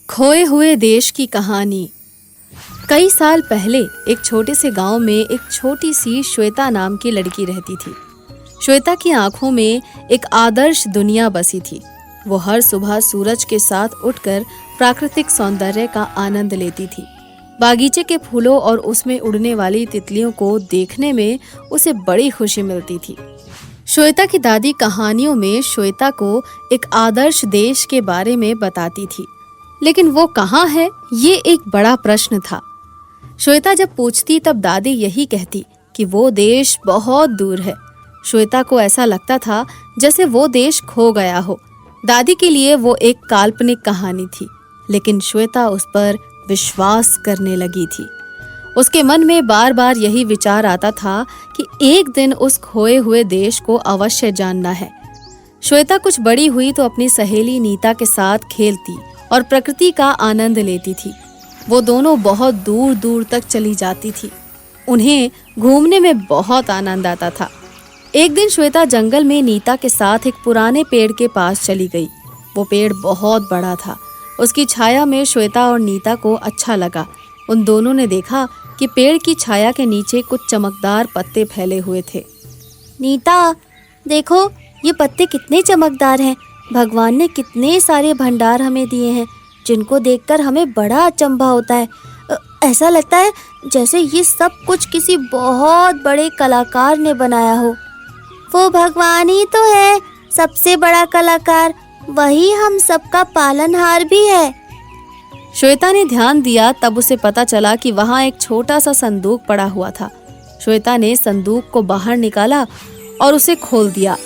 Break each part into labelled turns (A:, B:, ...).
A: खोए हुए देश की कहानी। कई साल पहले एक छोटे से गांव में एक छोटी सी श्वेता नाम की लड़की रहती थी। श्वेता की आंखों में एक आदर्श दुनिया बसी थी। वो हर सुबह सूरज के साथ उठकर प्राकृतिक सौंदर्य का आनंद लेती थी। बागीचे के फूलों और उसमें उड़ने वाली तितलियों को देखने में उसे बड़ी खुशी मिलती थी। श्वेता की दादी कहानियों में श्वेता को एक आदर्श देश के बारे में बताती थी, लेकिन वो कहाँ है, ये एक बड़ा प्रश्न था। श्वेता जब पूछती तब दादी यही कहती कि वो देश बहुत दूर है। श्वेता को ऐसा लगता था जैसे वो देश खो गया हो। दादी के लिए वो एक काल्पनिक कहानी थी, लेकिन श्वेता उस पर विश्वास करने लगी थी। उसके मन में बार बार यही विचार आता था कि एक दिन उस खोए हुए देश को अवश्य जानना है। श्वेता कुछ बड़ी हुई तो अपनी सहेली नीता के साथ खेलती और प्रकृति का आनंद लेती थी। वो दोनों बहुत दूर दूर तक चली जाती थी। उन्हें घूमने में बहुत आनंद आता था। एक दिन श्वेता जंगल में नीता के साथ एक पुराने पेड़ के पास चली गई। वो पेड़ बहुत बड़ा था। उसकी छाया में श्वेता और नीता को अच्छा लगा। उन दोनों ने देखा कि पेड़ की छाया के नीचे कुछ चमकदार पत्ते फैले हुए थे।
B: नीता, देखो ये पत्ते कितने चमकदार हैं। भगवान ने कितने सारे भंडार हमें दिए हैं, जिनको देखकर हमें बड़ा अचंभा होता है। ऐसा लगता है जैसे ये सब कुछ किसी बहुत बड़े कलाकार ने बनाया हो। वो भगवान ही तो है, सबसे बड़ा कलाकार। वही हम सबका पालनहार भी है।
A: श्वेता ने ध्यान दिया तब उसे पता चला कि वहाँ एक छोटा सा संदूक पड़ा हुआ था। श्वेता ने संदूक को बाहर निकाला और उसे खोल दिया।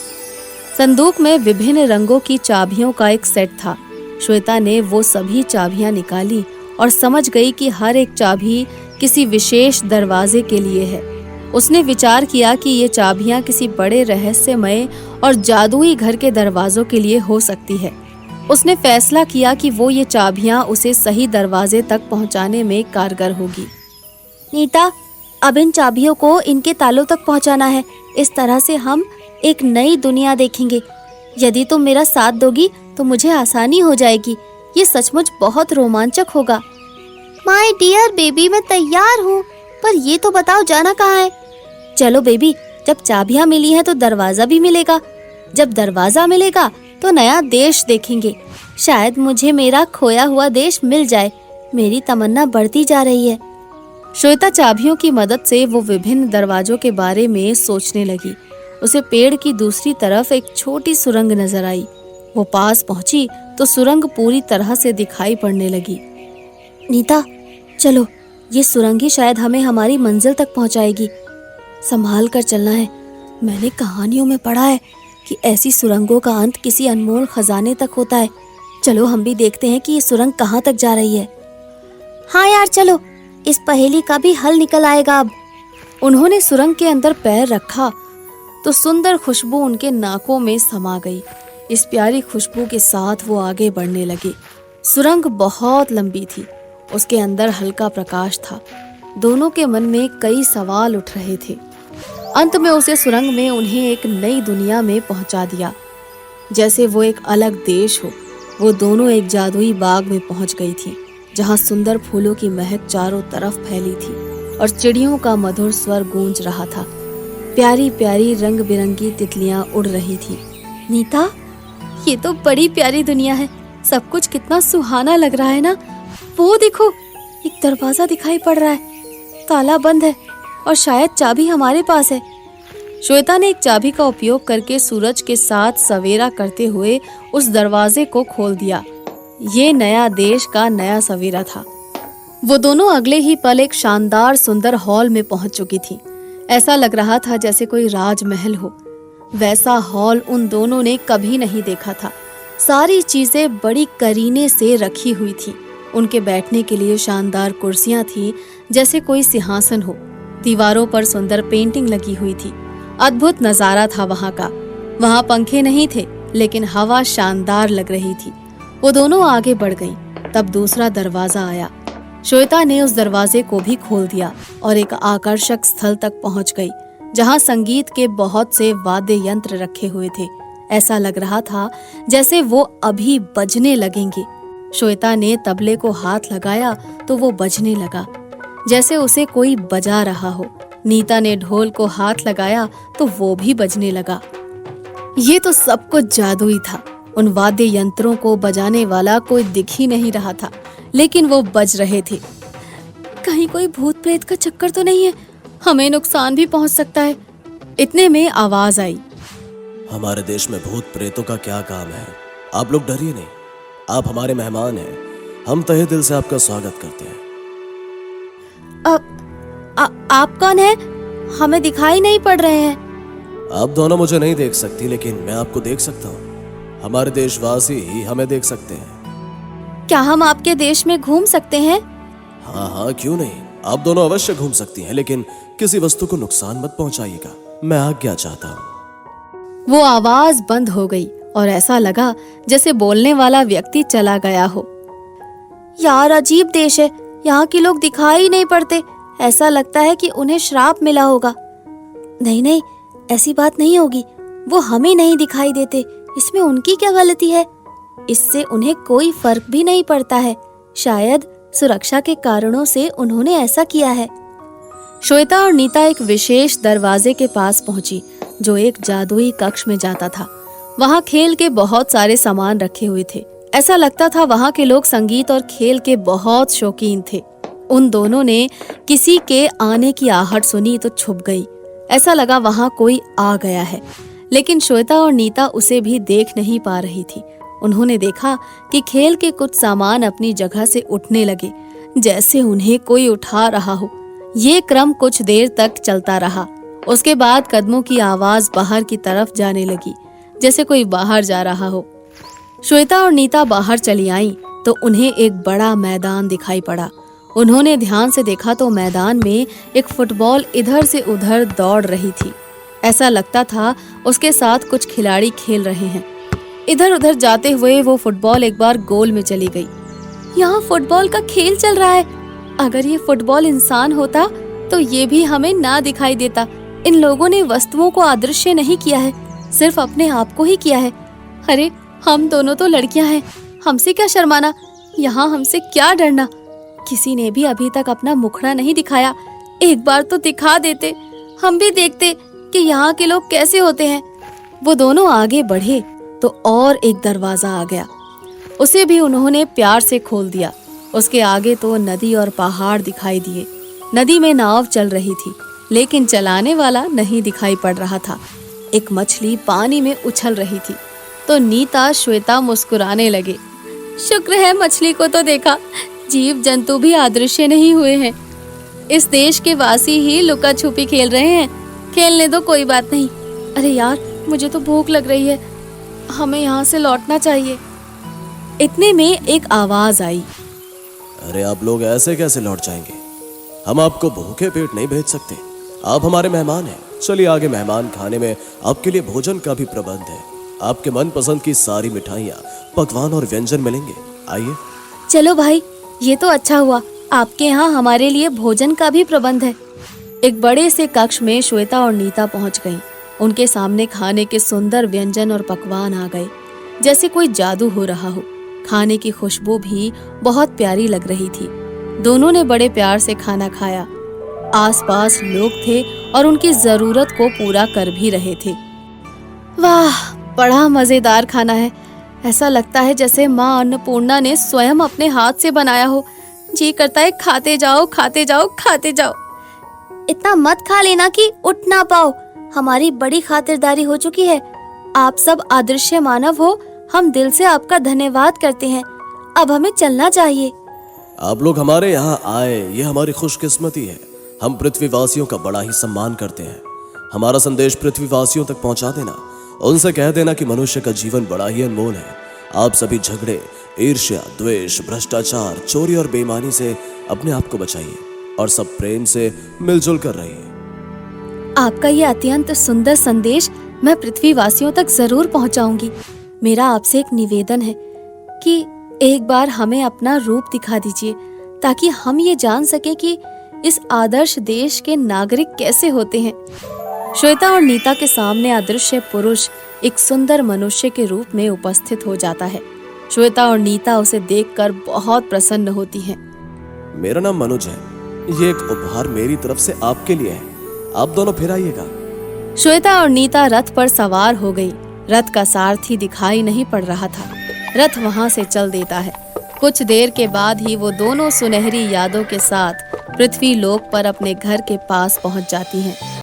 A: संदूक में विभिन्न रंगों की चाबियों का एक सेट था। श्वेता ने वो सभी चाबियां निकाली और समझ गई कि हर एक चाबी किसी विशेष दरवाजे के लिए है। उसने विचार किया कि ये चाबियां किसी बड़े रहस्यमय और जादुई घर के दरवाजों के लिए हो सकती है। उसने फैसला किया कि वो ये चाबियां उसे सही दरवाजे तक पहुंचाने में कारगर होगी।
B: नीता, अब इन चाबियों को इनके तालों तक पहुंचाना है। इस तरह से हम एक नई दुनिया देखेंगे। यदि तुम मेरा साथ दोगी तो मुझे आसानी हो जाएगी। ये सचमुच बहुत रोमांचक होगा। माय डियर बेबी, मैं तैयार हूँ, पर ये तो बताओ जाना कहाँ है। चलो बेबी, जब चाबियाँ मिली हैं तो दरवाजा भी मिलेगा। जब दरवाजा मिलेगा तो नया देश देखेंगे। शायद मुझे मेरा खोया हुआ देश मिल जाए। मेरी तमन्ना बढ़ती जा रही है।
A: श्वेता चाबियों की मदद से वो विभिन्न दरवाजों के बारे में सोचने लगी। उसे पेड़ की दूसरी तरफ एक छोटी सुरंग नजर आई। वो पास पहुंची तो सुरंग पूरी तरह से दिखाई पड़ने लगी।
B: नीता, चलो, ये सुरंग ही शायद हमें हमारी मंजिल तक पहुंचाएगी। संभाल कर चलना है। मैंने कहानियों में पढ़ा है कि ऐसी सुरंगों का अंत किसी अनमोल खजाने तक होता है। चलो हम भी देखते हैं कि ये सुरंग कहाँ तक जा रही है। हाँ यार, चलो, इस पहेली का भी हल निकल आएगा अब।
A: उन्होंने सुरंग के अंदर पैर रखा तो सुंदर खुशबू उनके नाकों में समा गई। इस प्यारी खुशबू के साथ वो आगे बढ़ने लगे। सुरंग बहुत लंबी थी। उसके अंदर हल्का प्रकाश था। दोनों के मन में कई सवाल उठ रहे थे। अंत में उसे सुरंग में उन्हें एक नई दुनिया में पहुंचा दिया, जैसे वो एक अलग देश हो। वो दोनों एक जादुई बाग में पहुंच गई थी, जहां सुंदर फूलों की महक चारों तरफ फैली थी और चिड़ियों का मधुर स्वर गूंज रहा था। प्यारी प्यारी रंग बिरंगी तितलियां उड़ रही थी।
B: नीता, ये तो बड़ी प्यारी दुनिया है। सब कुछ कितना सुहाना लग रहा है ना। वो देखो, एक दरवाजा दिखाई पड़ रहा है। ताला बंद है और शायद चाबी हमारे पास है।
A: श्वेता ने एक चाबी का उपयोग करके सूरज के साथ सवेरा करते हुए उस दरवाजे को खोल दिया। ये नया देश का नया सवेरा था। वो दोनों अगले ही पल एक शानदार सुंदर हॉल में पहुंच चुकी थी। ऐसा लग रहा था जैसे कोई राजमहल हो। वैसा हॉल उन दोनों ने कभी नहीं देखा था। सारी चीजें बड़ी करीने से रखी हुई थी। उनके बैठने के लिए शानदार कुर्सियां थी, जैसे कोई सिंहासन हो। दीवारों पर सुंदर पेंटिंग लगी हुई थी। अद्भुत नजारा था वहाँ का। वहाँ पंखे नहीं थे, लेकिन हवा शानदार लग रही थी। वो दोनों आगे बढ़ गईं। तब दूसरा दरवाजा आया। श्वेता ने उस दरवाजे को भी खोल दिया और एक आकर्षक स्थल तक पहुंच गई, जहाँ संगीत के बहुत से वाद्य यंत्र रखे हुए थे। ऐसा लग रहा था जैसे वो अभी बजने लगेंगे। श्वेता ने तबले को हाथ लगाया तो वो बजने लगा, जैसे उसे कोई बजा रहा हो। नीता ने ढोल को हाथ लगाया तो वो भी बजने लगा। ये तो सब कुछ जादुई था। उन वाद्य यंत्रों को बजाने वाला कोई दिख ही नहीं रहा था, लेकिन वो बज रहे थे। कहीं कोई भूत प्रेत का चक्कर तो नहीं है, हमें नुकसान भी पहुंच सकता है। इतने में आवाज आई,
C: हमारे देश में भूत प्रेतों का क्या काम है? आप लोग डरिए नहीं, आप हमारे मेहमान हैं। हम तहे दिल से आपका स्वागत करते हैं।
B: आप कौन है? हमें दिखाई नहीं पड़ रहे हैं।
C: आप दोनों मुझे नहीं देख सकती, लेकिन मैं आपको देख सकता हूँ। हमारे देशवासी ही हमें देख सकते हैं।
B: क्या हम आपके देश में घूम सकते हैं?
C: हाँ हाँ, क्यों नहीं। आप दोनों अवश्य घूम सकती हैं, लेकिन किसी वस्तु को नुकसान मत पहुंचाइएगा। मैं आज्ञा चाहता हूँ।
A: वो आवाज बंद हो गई और ऐसा लगा जैसे बोलने वाला व्यक्ति चला गया हो।
B: यार, अजीब देश है। यहाँ के लोग दिखाई नहीं पड़ते। ऐसा लगता है कि उन्हें श्राप मिला होगा। नहीं नहीं, ऐसी बात नहीं होगी। वो हमें नहीं दिखाई देते, इसमें उनकी क्या गलती है? इससे उन्हें कोई फर्क भी नहीं पड़ता है। शायद सुरक्षा के कारणों से उन्होंने ऐसा किया है।
A: श्वेता और नीता एक विशेष दरवाजे के पास पहुंची, जो एक जादुई कक्ष में जाता था। वहां खेल के बहुत सारे सामान रखे हुए थे। ऐसा लगता था वहां के लोग संगीत और खेल के बहुत शौकीन थे। उन दोनों ने किसी के आने की आहट सुनी तो छुप गई। ऐसा लगा वहां कोई आ गया है, लेकिन श्वेता और नीता उसे भी देख नहीं पा रही थी। उन्होंने देखा कि खेल के कुछ सामान अपनी जगह से उठने लगे, जैसे उन्हें कोई उठा रहा हो। ये क्रम कुछ देर तक चलता रहा। उसके बाद कदमों की आवाज बाहर की तरफ जाने लगी, जैसे कोई बाहर जा रहा हो। श्वेता और नीता बाहर चली आईं तो उन्हें एक बड़ा मैदान दिखाई पड़ा। उन्होंने ध्यान से देखा तो मैदान में एक फुटबॉल इधर से उधर दौड़ रही थी। ऐसा लगता था उसके साथ कुछ खिलाड़ी खेल रहे हैं। इधर उधर जाते हुए वो फुटबॉल एक बार गोल में चली गई। यहाँ फुटबॉल का खेल चल रहा है। अगर ये फुटबॉल इंसान होता तो ये भी हमें ना दिखाई देता। इन लोगों ने वस्तुओं को अदृश्य नहीं किया है, सिर्फ अपने आप को ही किया है। अरे, हम दोनों तो लड़कियां हैं, हमसे क्या शर्माना, यहाँ हमसे क्या डरना। किसी ने भी अभी तक अपना मुखड़ा नहीं दिखाया। एक बार तो दिखा देते, हम भी देखते कि यहाँ के लोग कैसे होते हैं। वो दोनों आगे बढ़े तो और एक दरवाजा आ गया। उसे भी उन्होंने प्यार से खोल दिया। उसके आगे तो नदी और पहाड़ दिखाई दिए। नदी में नाव चल रही थी, लेकिन चलाने वाला नहीं दिखाई पड़ रहा था। एक मछली पानी में उछल रही थी तो नीता श्वेता मुस्कुराने लगे। शुक्र है मछली को तो देखा, जीव जंतु भी अदृश्य नहीं हुए हैं। इस देश के वासी ही लुका छुपी खेल रहे हैं। खेलने दो, कोई बात नहीं। अरे यार, मुझे तो भूख लग रही है, हमें यहाँ से लौटना चाहिए। इतने में एक आवाज आई,
C: अरे आप लोग ऐसे कैसे लौट जाएंगे? हम आपको भूखे पेट नहीं भेज सकते। आप हमारे मेहमान हैं। चलिए आगे मेहमान खाने में आपके लिए भोजन का भी प्रबंध है। आपके मनपसंद की सारी मिठाइयाँ, पकवान और व्यंजन मिलेंगे। आइए।
B: चलो भाई, ये तो अच्छा हुआ, आपके यहाँ हमारे लिए भोजन का भी प्रबंध है।
A: एक बड़े से कक्ष में श्वेता और नीता पहुंच गईं। उनके सामने खाने के सुंदर व्यंजन और पकवान आ गए, जैसे कोई जादू हो रहा हो। खाने की खुशबू भी बहुत प्यारी लग रही थी। दोनों ने बड़े प्यार से खाना खाया। आसपास लोग थे और उनकी जरूरत को पूरा कर भी रहे थे। वाह, बड़ा मजेदार खाना है। ऐसा लगता है जैसे माँ अन्नपूर्णा ने स्वयं अपने हाथ से बनाया हो। जी करता है खाते जाओ, खाते जाओ, खाते जाओ।
B: इतना मत खा लेना कि उठ ना पाओ। हमारी बड़ी खातिरदारी हो चुकी है। आप सब अदृश्य मानव हो, हम दिल से आपका धन्यवाद करते हैं। अब हमें चलना चाहिए।
C: आप लोग हमारे यहाँ आए, ये हमारी खुशकिस्मती है। हम पृथ्वीवासियों का बड़ा ही सम्मान करते हैं। हमारा संदेश पृथ्वीवासियों तक पहुँचा देना। उनसे कह देना कि मनुष्य का जीवन बड़ा ही अनमोल है। आप सभी झगड़े, ईर्ष्या, द्वेष, भ्रष्टाचार, चोरी और बेईमानी से अपने आप को बचाइए और सब प्रेम से मिलजुल कर रहिए।
A: आपका ये अत्यंत सुंदर संदेश मैं पृथ्वीवासियों तक जरूर पहुंचाऊंगी। मेरा आपसे एक निवेदन है कि एक बार हमें अपना रूप दिखा दीजिए, ताकि हम ये जान सकें कि इस आदर्श देश के नागरिक कैसे होते हैं। श्वेता और नीता के सामने अदृश्य पुरुष एक सुंदर मनुष्य के रूप में उपस्थित हो जाता है। श्वेता और नीता उसे देखकर बहुत प्रसन्न होती हैं।
C: मेरा नाम मनोज है, ये एक उपहार मेरी तरफ से आपके लिए है, आप दोनों फिर आइएगा।
A: श्वेता और नीता रथ पर सवार हो गई। रथ का सारथी दिखाई नहीं पड़ रहा था। रथ वहां से चल देता है। कुछ देर के बाद ही वो दोनों सुनहरी यादों के साथ पृथ्वी लोक पर अपने घर के पास पहुंच जाती हैं।